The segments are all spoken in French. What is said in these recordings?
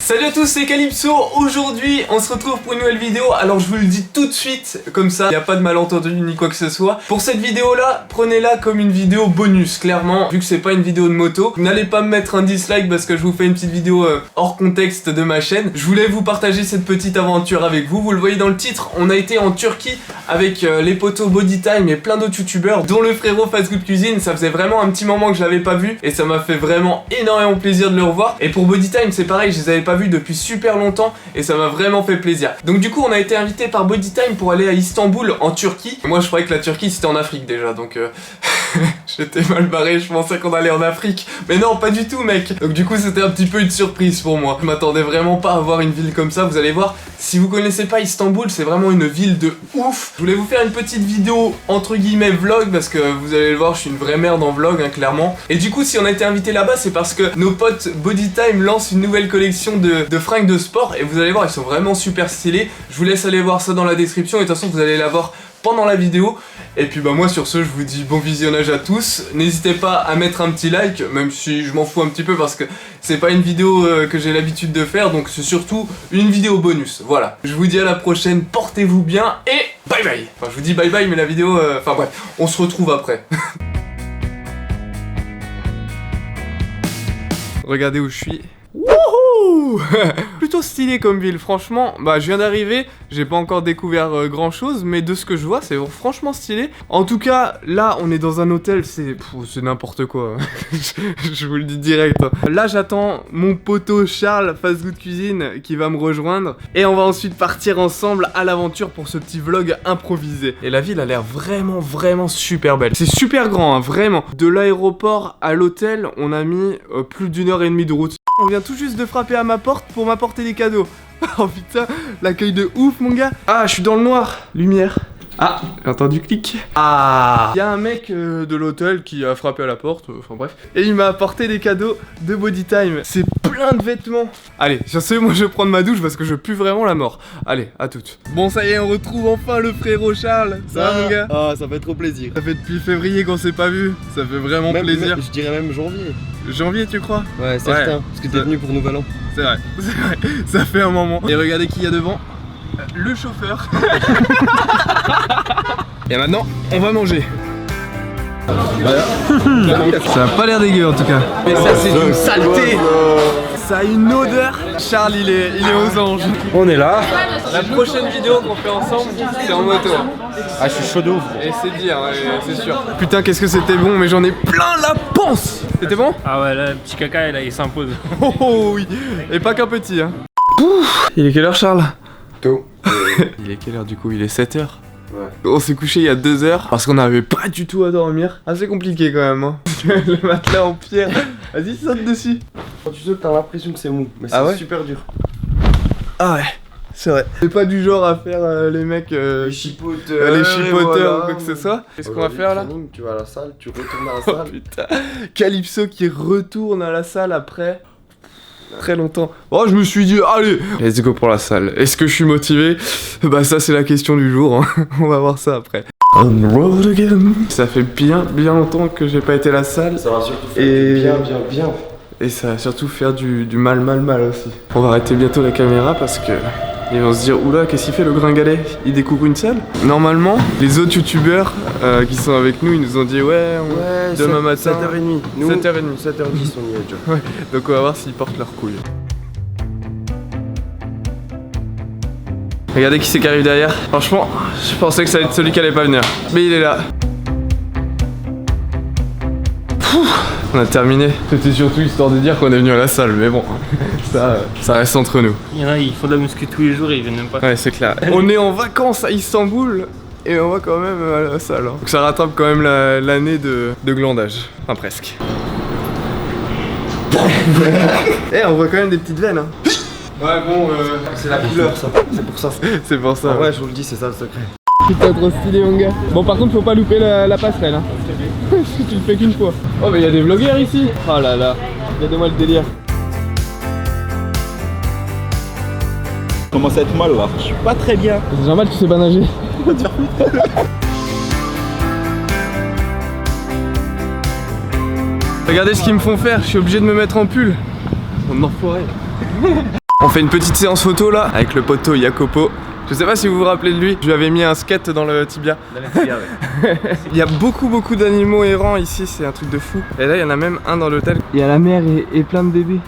Salut à tous, c'est Calypso. Aujourd'hui on se retrouve pour une nouvelle vidéo. Alors je vous le dis tout de suite, comme ça il n'y a pas de malentendu ni quoi que ce soit. Pour cette vidéo là, prenez-la comme une vidéo bonus, clairement. Vu que c'est pas une vidéo de moto, n'allez pas me mettre un dislike parce que je vous fais une petite vidéo hors contexte de ma chaîne. Je voulais vous partager cette petite aventure avec vous. Vous le voyez dans le titre, on a été en Turquie avec les potos Bodytime et plein d'autres youtubeurs, dont le frérot Fast Good Cuisine. Ça faisait vraiment un petit moment que je l'avais pas vu et ça m'a fait vraiment énormément plaisir de le revoir. Et pour Bodytime c'est pareil, je les avais pas vus depuis super longtemps et ça m'a vraiment fait plaisir. Donc du coup on a été invité par Bodytime pour aller à Istanbul en Turquie. Moi je croyais que la Turquie c'était en Afrique déjà, donc j'étais mal barré, je pensais qu'on allait en Afrique. Mais non, pas du tout mec. Donc du coup c'était un petit peu une surprise pour moi. Je m'attendais vraiment pas à voir une ville comme ça. Vous allez voir, si vous connaissez pas Istanbul, c'est vraiment une ville de ouf. Je voulais vous faire une petite vidéo entre guillemets vlog parce que vous allez le voir, je suis une vraie merde en vlog hein, clairement. Et du coup si on a été invité là-bas c'est parce que nos potes Bodytime lancent une nouvelle collection de fringues de sport et vous allez voir ils sont vraiment super stylés. Je vous laisse aller voir ça dans la description et de toute façon vous allez la voir pendant la vidéo. Et puis bah moi sur ce je vous dis bon visionnage à tous. N'hésitez pas à mettre un petit like, même si je m'en fous un petit peu parce que c'est pas une vidéo que j'ai l'habitude de faire, donc c'est surtout une vidéo bonus. Voilà, je vous dis à la prochaine, portez-vous bien et bye bye. Enfin je vous dis bye bye mais la vidéo, enfin bref, on se retrouve après. Regardez où je suis. Wouhou. Plutôt stylé comme ville, franchement. Bah je viens d'arriver, j'ai pas encore découvert grand chose, mais de ce que je vois c'est franchement stylé. En tout cas là on est dans un hôtel, c'est n'importe quoi. Je vous le dis direct. Là j'attends mon poteau Charles Fast Good Cuisine qui va me rejoindre et on va ensuite partir ensemble à l'aventure pour ce petit vlog improvisé. Et la ville a l'air vraiment super belle. C'est super grand hein, vraiment. De l'aéroport à l'hôtel on a mis plus d'1h30 de route. On vient tout juste de frapper à ma porte pour m'apporter des cadeaux. Oh putain, l'accueil de ouf mon gars. Ah, je suis dans le noir. Lumière. Ah, j'ai entendu clic. Ah, il y a un mec de l'hôtel qui a frappé à la porte, enfin bref. Et il m'a apporté des cadeaux de Bodytime. C'est plein de vêtements. Allez, sur ce, moi je vais prendre ma douche parce que je pue vraiment la mort. Allez, à toutes. Bon, ça y est, on retrouve enfin le frérot Charles. Ça va mon gars? Ah, ça fait trop plaisir. Ça fait depuis février qu'on s'est pas vu. Ça fait vraiment plaisir. Je dirais même janvier. Janvier, tu crois? Ouais, certain. Parce que t'es venu pour Nouvel An. C'est vrai, ça fait un moment. Et regardez qui il y a devant. Le chauffeur. Et maintenant, on va manger. Voilà. Ça a pas l'air dégueu en tout cas. Mais ça c'est une saleté. Ça a une odeur. Charles il est aux anges. On est là. La prochaine vidéo qu'on fait ensemble, c'est en moto. Ah, je suis chaud de ouf. Et c'est dire, ouais, c'est sûr. Putain, qu'est-ce que c'était bon, mais j'en ai plein la panse. C'était bon? Ah ouais, là, le petit caca, là, il s'impose. Oh oui. Et pas qu'un petit, hein. Ouf. Il est quelle heure, Charles? Tôt. Il est quelle heure du coup? Il est 7h. Ouais. On s'est couché il y a 2 heures parce qu'on n'arrivait pas du tout à dormir. Assez compliqué quand même, hein. Le matelas en pierre. Vas-y, saute dessus. Quand tu sautes, t'as l'impression que c'est mou. Mais c'est Ah ouais super dur. Ah ouais, c'est vrai. C'est pas du genre à faire les mecs. Les chipoteurs. Les chipoteurs ou quoi que ce soit. Qu'est-ce qu'on va faire là? Tu vas à la salle, tu retournes à la Oh salle. putain. Calypso qui retourne à la salle après très longtemps. Oh, je me suis dit, allez, let's go pour la salle. Est-ce que je suis motivé? Bah ça c'est la question du jour, hein. On va voir ça après. On the road again. Ça fait bien longtemps que j'ai pas été à la salle. Ça va surtout faire du bien. Et ça va surtout faire du mal aussi. On va arrêter bientôt la caméra parce que ils vont se dire, oula, qu'est-ce qu'il fait le gringalet? Il découvre une salle? Normalement, les autres youtubeurs qui sont avec nous, ils nous ont dit, ouais, demain matin. 7h30. Nous, 7h30. 7h10 on y est déjà. Ouais, donc on va voir s'ils portent leurs couilles. Regardez qui c'est qui arrive derrière. Franchement, je pensais que ça allait être celui qui allait pas venir. Mais il est là. On a terminé. C'était surtout histoire de dire qu'on est venu à la salle, mais bon, ça reste entre nous. Il y en a, ils font de la muscu tous les jours et ils viennent même pas. Ouais, c'est clair. On est en vacances à Istanbul et on va quand même à la salle. Hein. Donc ça rattrape quand même l'année de glandage. Enfin, presque. Eh, on voit quand même des petites veines. Hein. Ouais, bon, C'est la couleur, ça. C'est pour ça. c'est pour ça. Ouais, je vous le dis, c'est ça le secret. Putain, trop stylé mon gars. Bon, par contre faut pas louper la passerelle hein. Si tu le fais qu'une fois. Oh mais il y a des vlogueurs ici. Oh là là, regardez-moi le délire. Commence à être mal là. Je suis pas très bien. C'est normal, tu sais pas nager. Regardez ce qu'ils me font faire, je suis obligé de me mettre en pull. On en forêt. On fait une petite séance photo là avec le poteau Jacopo. Je sais pas si vous vous rappelez de lui, je lui avais mis un skate dans le tibia. Il y a beaucoup d'animaux errants ici, c'est un truc de fou. Et là il y en a même un dans l'hôtel. Il y a la mère et plein de bébés.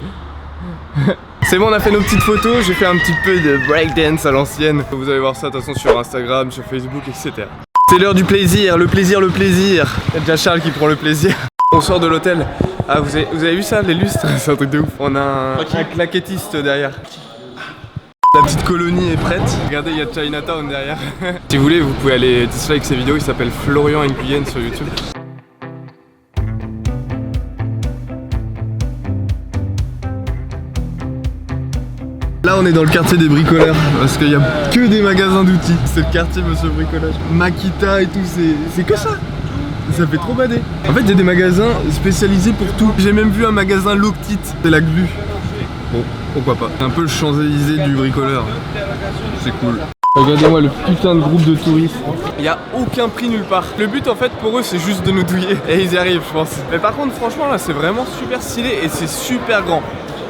C'est bon, on a fait nos petites photos, j'ai fait un petit peu de breakdance à l'ancienne. Vous allez voir ça de toute façon sur Instagram, sur Facebook, etc. C'est l'heure du plaisir, le plaisir. Il y a déjà Charles qui prend le plaisir. On sort de l'hôtel. Ah, vous avez vu ça, les lustres? C'est un truc de ouf. On a un claquettiste derrière. La petite colonie est prête. Regardez, il y a Chinatown derrière. Si vous voulez, vous pouvez aller dislike ces vidéos. Il s'appelle Florian Nguyen sur YouTube. Là on est dans le quartier des bricoleurs parce qu'il y a que des magasins d'outils. C'est le quartier monsieur bricolage. Makita et tout, c'est que ça. Ça fait trop bader. En fait il y a des magasins spécialisés pour tout. J'ai même vu un magasin Loctit, c'est la glu. Bon, pourquoi pas. C'est un peu le Champs-Élysées du bricoleur. C'est cool. Regardez-moi le putain de groupe de touristes. Il n'y a aucun prix nulle part. Le but en fait pour eux c'est juste de nous douiller. Et ils y arrivent je pense. Mais par contre franchement là c'est vraiment super stylé et c'est super grand.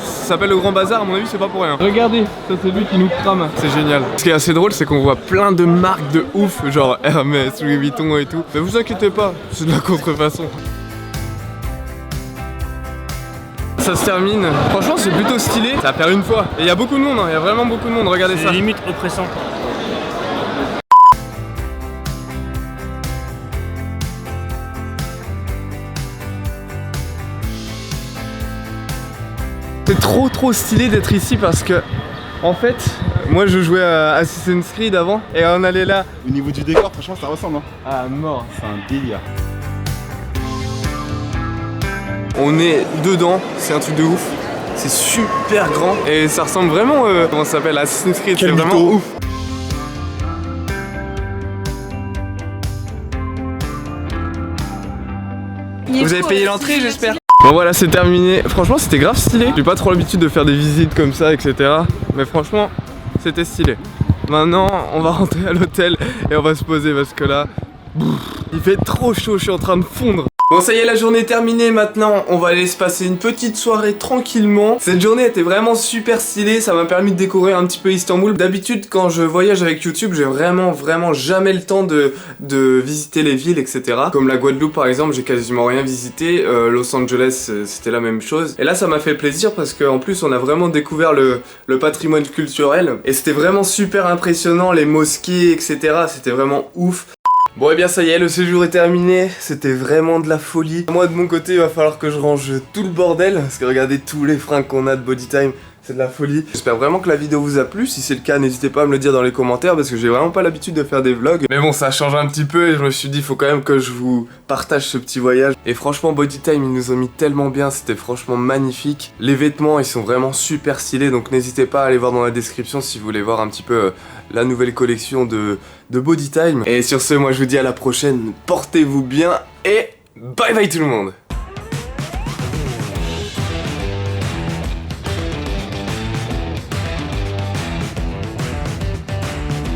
Ça s'appelle le Grand Bazar, à mon avis c'est pas pour rien. Regardez, ça c'est lui qui nous crame. C'est génial. Ce qui est assez drôle c'est qu'on voit plein de marques de ouf, genre Hermès, Louis Vuitton et tout. Mais vous inquiétez pas, c'est de la contrefaçon. Ça se termine. Franchement c'est plutôt stylé. Ça va faire une fois. Et il y a beaucoup de monde, il y a vraiment beaucoup de monde, regardez ça. C'est limite oppressant. C'est trop stylé d'être ici parce que en fait moi je jouais à Assassin's Creed avant et on allait là. Au niveau du décor, franchement, ça ressemble. Hein. Ah mort. C'est un délire. On est dedans, c'est un truc de ouf. C'est super grand et ça ressemble vraiment comment ça s'appelle, Assassin's Creed. C'est vraiment ouf. Vous avez payé l'entrée j'espère. Bon voilà c'est terminé, franchement c'était grave stylé. J'ai pas trop l'habitude de faire des visites comme ça etc. Mais franchement c'était stylé. Maintenant on va rentrer à l'hôtel et on va se poser parce que là il fait trop chaud, je suis en train de fondre. Bon ça y est la journée est terminée maintenant, on va aller se passer une petite soirée tranquillement. Cette journée était vraiment super stylée, ça m'a permis de découvrir un petit peu Istanbul. D'habitude quand je voyage avec YouTube j'ai vraiment jamais le temps de visiter les villes etc. Comme la Guadeloupe par exemple j'ai quasiment rien visité, Los Angeles c'était la même chose. Et là ça m'a fait plaisir parce qu'en plus on a vraiment découvert le patrimoine culturel. Et c'était vraiment super impressionnant, les mosquées etc. C'était vraiment ouf. Bon et bien ça y est, le séjour est terminé, c'était vraiment de la folie. Moi de mon côté il va falloir que je range tout le bordel, parce que regardez tous les fringues qu'on a de Bodytime, c'est de la folie. J'espère vraiment que la vidéo vous a plu, si c'est le cas n'hésitez pas à me le dire dans les commentaires, parce que j'ai vraiment pas l'habitude de faire des vlogs. Mais bon ça change un petit peu et je me suis dit il faut quand même que je vous partage ce petit voyage. Et franchement Bodytime ils nous ont mis tellement bien, c'était franchement magnifique. Les vêtements ils sont vraiment super stylés, donc n'hésitez pas à aller voir dans la description si vous voulez voir un petit peu la nouvelle collection de Bodytime. Et sur ce moi je vous dis à la prochaine, portez-vous bien et bye bye tout le monde.